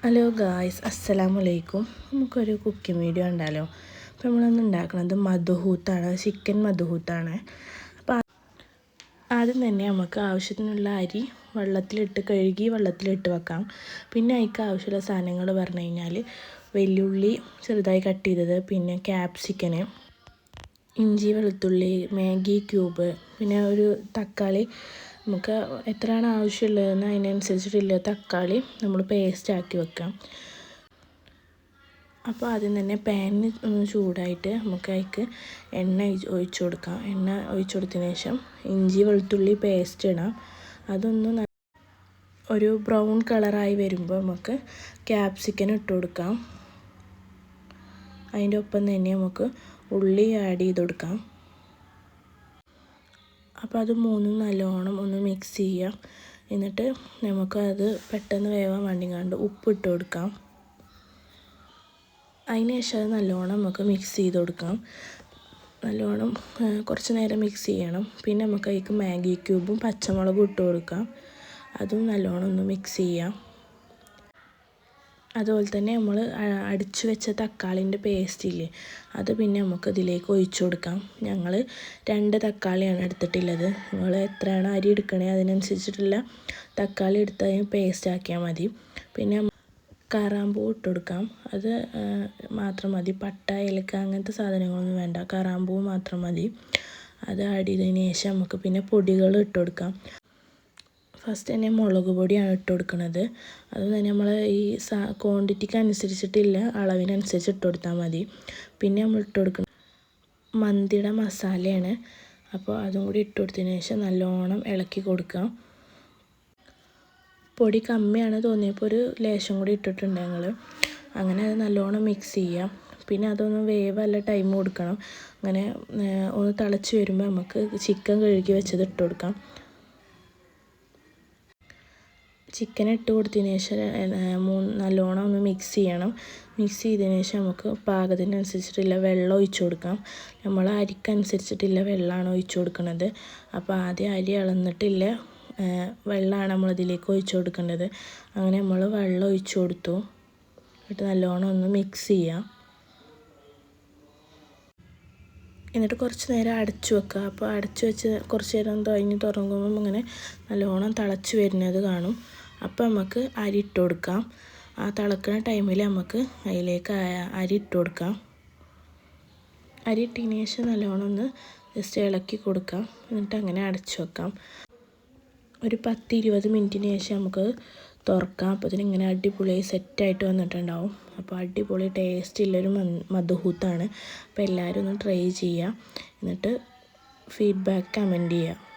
Hello guys, അസ്സലാമു അലൈക്കും. നമുക്കൊരു കുക്കിംഗ് വീഡിയോ ഉണ്ടല്ലോ. അപ്പോൾ നമ്മളൊന്ന് ഉണ്ടാക്കുന്നത് മധുഹൂത്താണ്, ചിക്കൻ മധുഹൂത്താണ്. അപ്പോൾ ആദ്യം തന്നെ നമുക്ക് ആവശ്യത്തിനുള്ള അരി കഴുകി വെള്ളത്തിലിട്ട് വെക്കാം. പിന്നെ അതിലേക്ക് ആവശ്യമുള്ള സാധനങ്ങൾ പറഞ്ഞു കഴിഞ്ഞാൽ വെല്ലുള്ളി ചെറുതായി കട്ട് ചെയ്തത്, പിന്നെ ക്യാപ്സിക്കന്, ഇഞ്ചി വെളുത്തുള്ളി, മാഗി ക്യൂബ്, പിന്നെ ഒരു തക്കാളി. നമുക്ക് എത്രയാണ് ആവശ്യമുള്ളതെന്ന് അതിനനുസരിച്ചിട്ടുള്ള തക്കാളി നമ്മൾ പേസ്റ്റ് ആക്കി വെക്കാം. അപ്പോൾ ആദ്യം തന്നെ പാനിന് ഒന്ന് ചൂടായിട്ട് നമുക്ക് അതിലേക്ക് എണ്ണ ഒഴിച്ചു കൊടുക്കാം. എണ്ണ ഒഴിച്ചു കൊടുത്തതിന് ശേഷം ഇഞ്ചി വെളുത്തുള്ളി പേസ്റ്റ് ഇടാം. അതൊന്ന് ഒരു ബ്രൗൺ കളറായി വരുമ്പോൾ നമുക്ക് ക്യാപ്സിക്കൻ ഇട്ട് കൊടുക്കാം. അതിൻ്റെ ഒപ്പം തന്നെ നമുക്ക് ഉള്ളി ആഡ് ചെയ്ത് കൊടുക്കാം. അപ്പോൾ അത് മൂന്നും നല്ലോണം ഒന്ന് മിക്സ് ചെയ്യാം. എന്നിട്ട് നമുക്കത് പെട്ടെന്ന് വേവാൻ വേണ്ടിങ്ങാണ്ട് ഉപ്പിട്ട് കൊടുക്കാം. അതിന് ശേഷം അത് നല്ലോണം നമുക്ക് മിക്സ് ചെയ്ത് കൊടുക്കാം. നല്ലോണം കുറച്ച് നേരം മിക്സ് ചെയ്യണം. പിന്നെ നമുക്ക് അതിലേക്ക് മാഗി ക്യൂബും പച്ചമുളകും ഇട്ട് കൊടുക്കാം. അതും നല്ലോണം ഒന്ന് മിക്സ് ചെയ്യാം. അതുപോലെ തന്നെ നമ്മൾ അടിച്ചു വെച്ച തക്കാളിൻ്റെ പേസ്റ്റ് ഇല്ലേ, അത് പിന്നെ നമുക്ക് ഇതിലേക്ക് ഒഴിച്ചു കൊടുക്കാം. ഞങ്ങൾ 2 തക്കാളിയാണ് എടുത്തിട്ടുള്ളത്. നിങ്ങൾ എത്രയാണ് അരി എടുക്കണേ അതിനനുസരിച്ചിട്ടുള്ള തക്കാളി എടുത്ത് അതിന് പേസ്റ്റ് ആക്കിയാൽ മതി. പിന്നെ കറാമ്പൂ ഇട്ട് കൊടുക്കാം. അത് മാത്രം മതി. പട്ട, ഏലക്ക അങ്ങനത്തെ സാധനങ്ങളൊന്നും വേണ്ട, കറാമ്പൂ മാത്രം മതി. അത് ആഡ് ചെയ്തതിന് ശേഷം നമുക്ക് പിന്നെ പൊടികൾ ഇട്ട് കൊടുക്കാം. ഫസ്റ്റ് തന്നെ മുളക് പൊടിയാണ് ഇട്ട് കൊടുക്കുന്നത്. അത് തന്നെ നമ്മൾ ഈ ക്വാണ്ടിറ്റിക്ക് അനുസരിച്ചിട്ടില്ല, അളവിനനുസരിച്ച് ഇട്ട് കൊടുത്താൽ മതി. പിന്നെ നമ്മൾ ഇട്ട് കൊടുക്കുന്നത് മന്തിയുടെ മസാലയാണ്. അപ്പോൾ അതും കൂടി ഇട്ട് കൊടുത്തതിന് ശേഷം നല്ലോണം ഇളക്കി കൊടുക്കാം. പൊടി കമ്മിയാണ് തോന്നിയപ്പോൾ ഒരു ലേശം കൂടി ഇട്ടിട്ടുണ്ട് ഞങ്ങൾ. അങ്ങനെ അത് നല്ലോണം മിക്സ് ചെയ്യാം. പിന്നെ അതൊന്ന് വേവല്ല ടൈം കൊടുക്കണം. അങ്ങനെ ഒന്ന് തിളച്ച് വരുമ്പോൾ നമുക്ക് ചിക്കൻ കഴുകി വെച്ചത് ഇട്ട് കൊടുക്കാം. ചിക്കൻ ഇട്ട് കൊടുത്തതിന് ശേഷം നല്ലോണം ഒന്ന് മിക്സ് ചെയ്യണം. മിക്സ് ചെയ്തതിന് ശേഷം നമുക്ക് പാകത്തിനനുസരിച്ചിട്ടുള്ള വെള്ളം ഒഴിച്ചു കൊടുക്കാം. നമ്മൾ അരിക്കനുസരിച്ചിട്ടുള്ള വെള്ളമാണ് ഒഴിച്ചു കൊടുക്കുന്നത്. അപ്പോൾ ആദ്യം അരി അളന്നിട്ടില്ല വെള്ളമാണ് നമ്മളിതിലേക്ക് ഒഴിച്ചു കൊടുക്കേണ്ടത്. അങ്ങനെ നമ്മൾ വെള്ളം ഒഴിച്ചു കൊടുത്തു. എന്നിട്ട് നല്ലോണം ഒന്ന് മിക്സ് ചെയ്യാം. എന്നിട്ട് കുറച്ച് നേരം അടച്ചു വെക്കുക. അപ്പോൾ അടച്ചു വെച്ച് കുറച്ച് നേരം തുറക്കുമ്പം ഇങ്ങനെ നല്ലോണം തിളച്ച് വരുന്നത് കാണും. അപ്പോൾ നമുക്ക് അരി ഇട്ട് കൊടുക്കാം. ആ തിളക്കുന്ന ടൈമിൽ നമുക്ക് അതിലേക്ക് അരി ഇട്ട് കൊടുക്കാം. അരി ഇട്ടതിന് ശേഷം നല്ലോണം ഒന്ന് ജസ്റ്റ് ഇളക്കി കൊടുക്കാം. എന്നിട്ട് അങ്ങനെ അടച്ചു വെക്കാം. ഒരു 10-20 മിനിറ്റിന് ശേഷം നമുക്ക് തുറക്കാം. അപ്പോൾ ഇതിനിങ്ങനെ അടിപൊളിയായി സെറ്റായിട്ട് വന്നിട്ടുണ്ടാവും. അപ്പോൾ അടിപൊളി ടേസ്റ്റുള്ളൊരു മധുഹൂത്താണ്. അപ്പോൾ എല്ലാവരും ഒന്ന് ട്രൈ ചെയ്യുക. എന്നിട്ട് ഫീഡ്ബാക്ക് കമൻറ്റ് ചെയ്യുക.